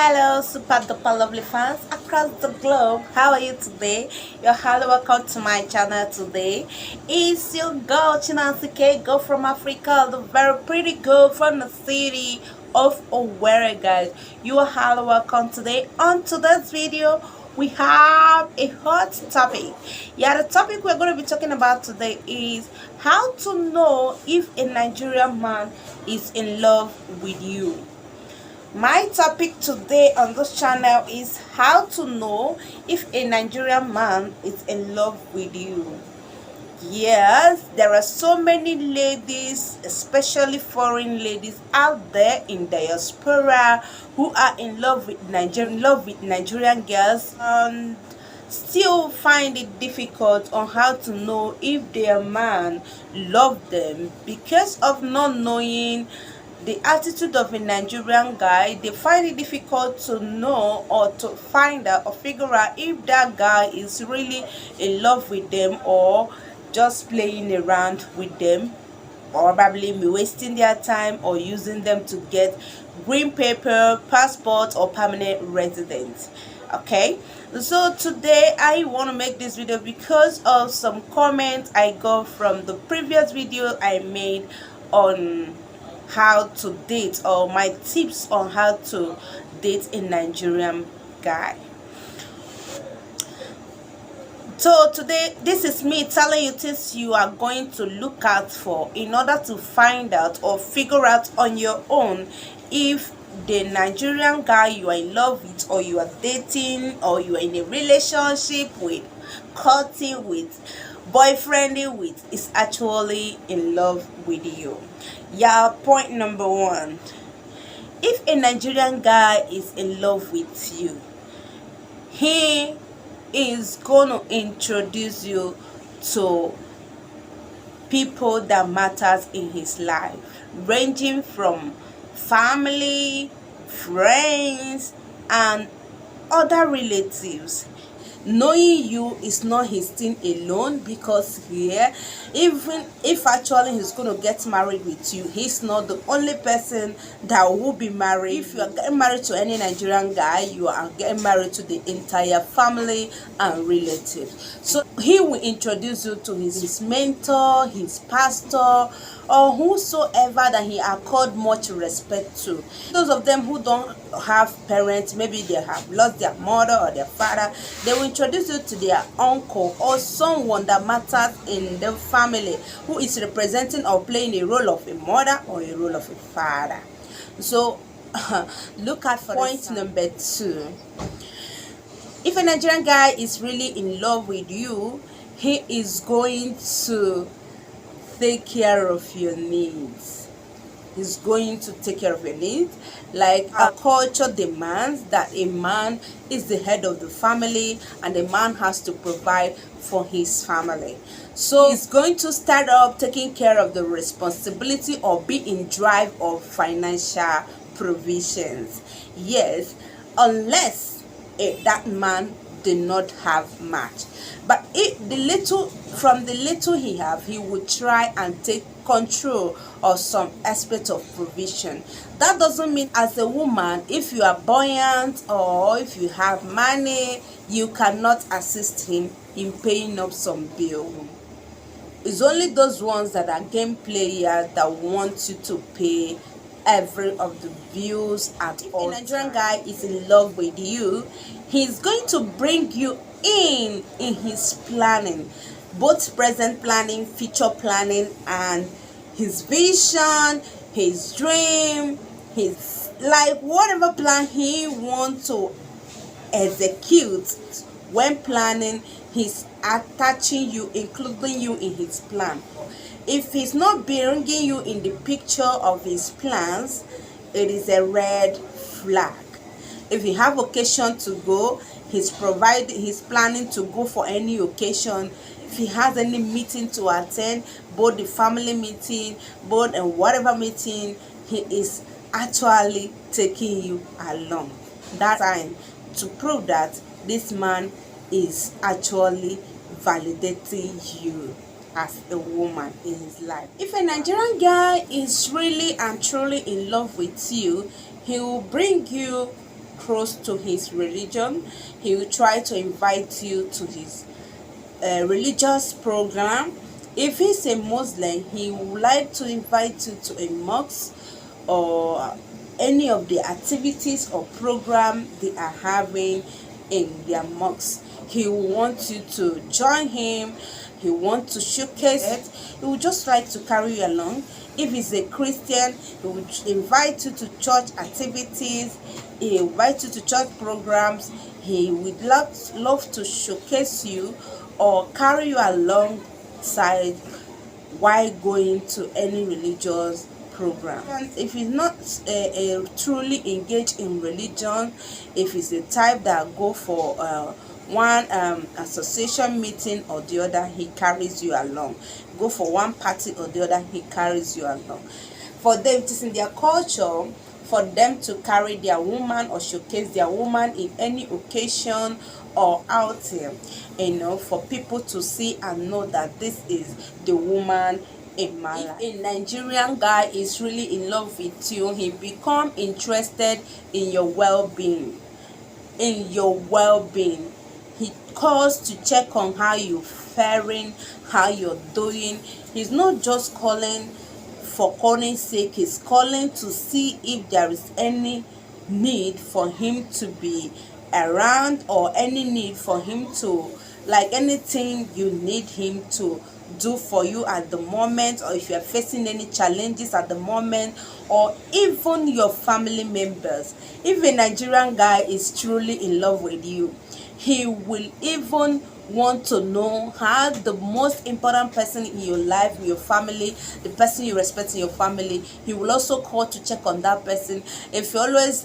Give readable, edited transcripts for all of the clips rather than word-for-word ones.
Hello, super duper lovely fans across the globe. How are you today? You're highly welcome to my channel today. It's your girl Chinansi K, girl from Africa, the very pretty girl from the city of Owerri, guys. You are highly welcome today. On today's video, we have a hot topic. Yeah, the topic we're going to be talking about today is how to know if a Nigerian man is in love with you. My topic today on this channel is how to know if a Nigerian man is in love with you. Yes, there are so many ladies, especially foreign ladies out there in diaspora who are in love with Nigerian girls and still find it difficult on how to know if their man love them because of not knowing the attitude of a Nigerian guy. They find it difficult to know or to find out or figure out if that guy is really in love with them or just playing around with them, or probably wasting their time or using them to get green paper, passport, or permanent residence. Okay, so today I want to make this video because of some comments I got from the previous video I made on how to date, or my tips on how to date a Nigerian guy. So today, this is me telling you things you are going to look out for in order to find out or figure out on your own if the Nigerian guy you are in love with, or you are dating, or you are in a relationship with, courting with, boyfriending with, is actually in love with you. Yeah, point number one. If a Nigerian guy is in love with you, he is going to introduce you to people that matters in his life, ranging from family, friends, and other relatives. Knowing you is not his thing alone, because here, even if actually he's going to get married with you, he's not the only person that will be married. If you are getting married to any Nigerian guy, you are getting married to the entire family and relatives. So he will introduce you to his mentor, his pastor, or whosoever that he accord much respect to. Those of them who don't have parents, maybe they have lost their mother or their father, they will introduce you to their uncle or someone that matters in the family, who is representing or playing a role of a mother or a role of a father. So look at point number two. If a Nigerian guy is really in love with you, he is going to take care of your needs. He's going to take care of your needs. Like our culture demands that a man is the head of the family and a man has to provide for his family. So he's going to start up taking care of the responsibility or be in drive of financial provisions. Yes, unless that man did not have much. But from the little he have, he will try and take control of some aspect of provision. That doesn't mean as a woman, if you are buoyant or if you have money, you cannot assist him in paying up some bill. It's only those ones that are game players that want you to pay every of the bills at all. If a Nigerian guy is in love with you, he's going to bring you in his planning, both present planning, future planning, and his vision, his dream, his like whatever plan he wants to execute. When planning, he's attaching you, including you in his plan. If he's not bringing you in the picture of his plans, it is a red flag. If you have occasion to go, he's planning to go for any occasion. If he has any meeting to attend, both the family meeting, both and whatever meeting, he is actually taking you along. That's time to prove that this man is actually validating you as a woman in his life. If a Nigerian guy is really and truly in love with you, he will bring you close to his religion, he will try to invite you to his religious program. If he's a Muslim, he would like to invite you to a mosque or any of the activities or program they are having in their mosque. He will want you to join him. He wants to showcase it. He would just like to carry you along. If he's a Christian, he would invite you to church activities. He invite you to church programs. He would love to showcase you or carry you alongside while going to any religious program. And if he's not truly engaged in religion, if he's the type that go for one association meeting or the other, he carries you along. Go for one party or the other, he carries you along. For them, it is in their culture for them to carry their woman or showcase their woman in any occasion or outing, for people to see and know that this is the woman in my life. If a Nigerian guy is really in love with you, he become interested in your well-being. He calls to check on how you're faring, how you're doing. He's not just calling for calling's sake. He's calling to see if there is any need for him to be around, or any need for him to, like, anything you need him to do for you at the moment, or if you are facing any challenges at the moment, or even your family members. If a Nigerian guy is truly in love with you, he will even want to know how the most important person in your life, your family, the person you respect in your family, he will also call to check on that person. If you always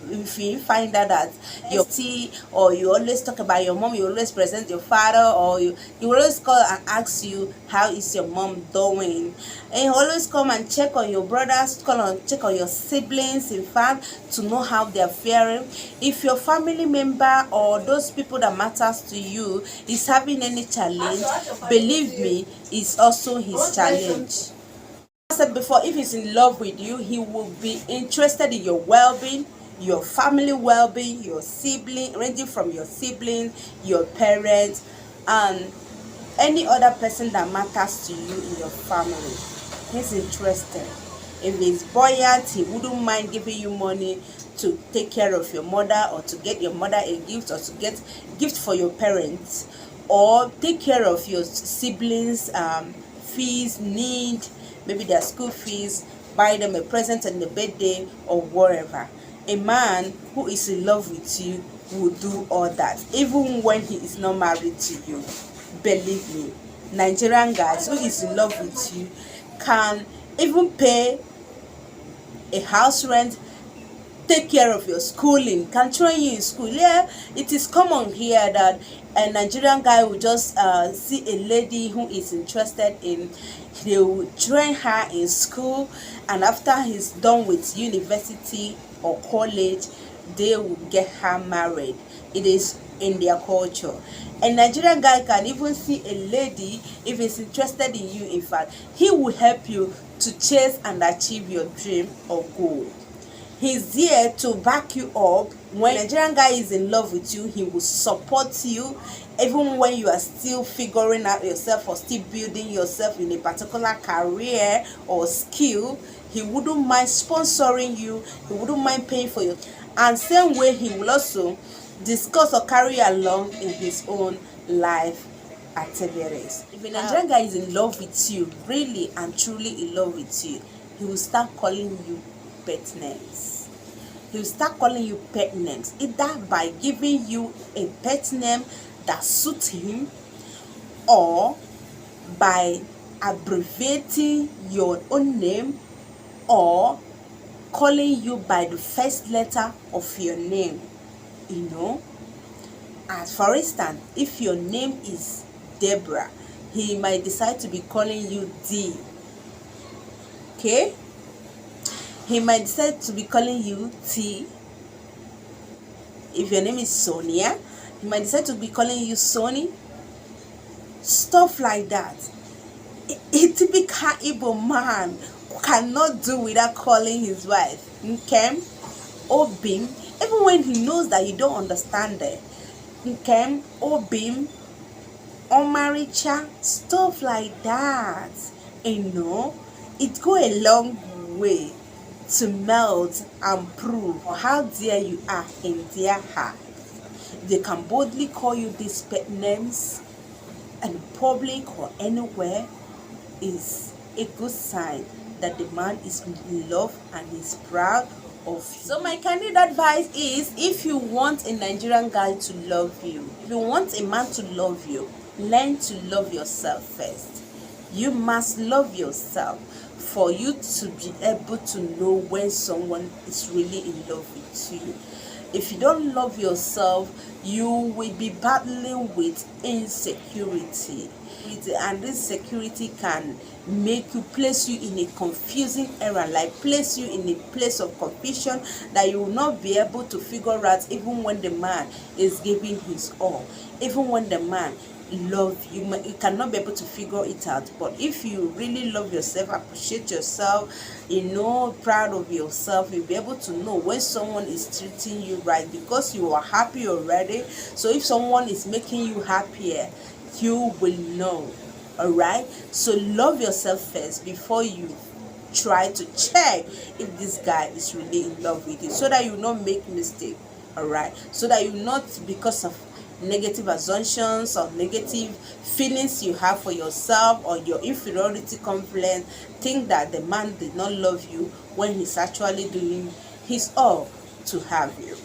if you find out that your tea, or you always talk about your mom, you always present your father, or you always call and ask you how is your mom doing, and you always come and check on your brothers, check on your siblings, in fact, to know how they are faring. If your family member or those people that matters to you is having any challenge, believe me, it's also his challenge. I said before, if he's in love with you, he will be interested in your well-being, your family well-being, your sibling, ranging from your siblings, your parents, and any other person that matters to you in your family. He's interested. If he's buoyant, he wouldn't mind giving you money to take care of your mother, or to get your mother a gift, or to get gift for your parents, or take care of your siblings fees, need, maybe their school fees, buy them a present on the birthday or whatever. A man who is in love with you will do all that, even when he is not married to you. Believe me, Nigerian guys who is in love with you can even pay a house rent, take care of your schooling, can train you in school. Yeah, it is common here that a Nigerian guy will just see a lady who is interested in, they will train her in school, and after he's done with university or college, they will get her married. It is in their culture. A Nigerian guy can even see a lady, if he's interested in you, in fact, he will help you to chase and achieve your dream or goal. He's there to back you up. When a Nigerian guy is in love with you, he will support you even when you are still figuring out yourself, or still building yourself in a particular career or skill. He wouldn't mind sponsoring you. He wouldn't mind paying for you. And same way, he will also discuss or carry along in his own life activities. If a Nigerian guy is in love with you, really and truly in love with you, he will start calling you pet names. He will start calling you pet names, either by giving you a pet name that suits him, or by abbreviating your own name, or calling you by the first letter of your name. As for instance, if your name is Deborah, he might decide to be calling you D. Okay? He might decide to be calling you T. If your name is Sonia, he might decide to be calling you Sony. Stuff like that. A typical Igbo man cannot do without calling his wife Nkem, Obim, even when he knows that you don't understand it. Okay, obim, omaricha, stuff like that. It go a long way to melt and prove how dear you are in their heart. They can boldly call you these pet names in public or anywhere is a good sign that the man is in love and is proud of you. So my candid advice is, if you want a Nigerian guy to love you, if you want a man to love you, learn to love yourself first. You must love yourself for you to be able to know when someone is really in love with you. If you don't love yourself, you will be battling with insecurity, and this security can place you in a confusing era, like place you in a place of confusion that you will not be able to figure out, even when the man is giving his all, even when the man love you, you cannot be able to figure it out. But if you really love yourself, appreciate yourself, proud of yourself, you'll be able to know when someone is treating you right, because you are happy already. So if someone is making you happier, you will know. All right, so love yourself first before you try to check if this guy is really in love with you, so that you not make mistake. All right, so that you not, because of negative assumptions or negative feelings you have for yourself or your inferiority complex, think that the man did not love you when he's actually doing his all to have you.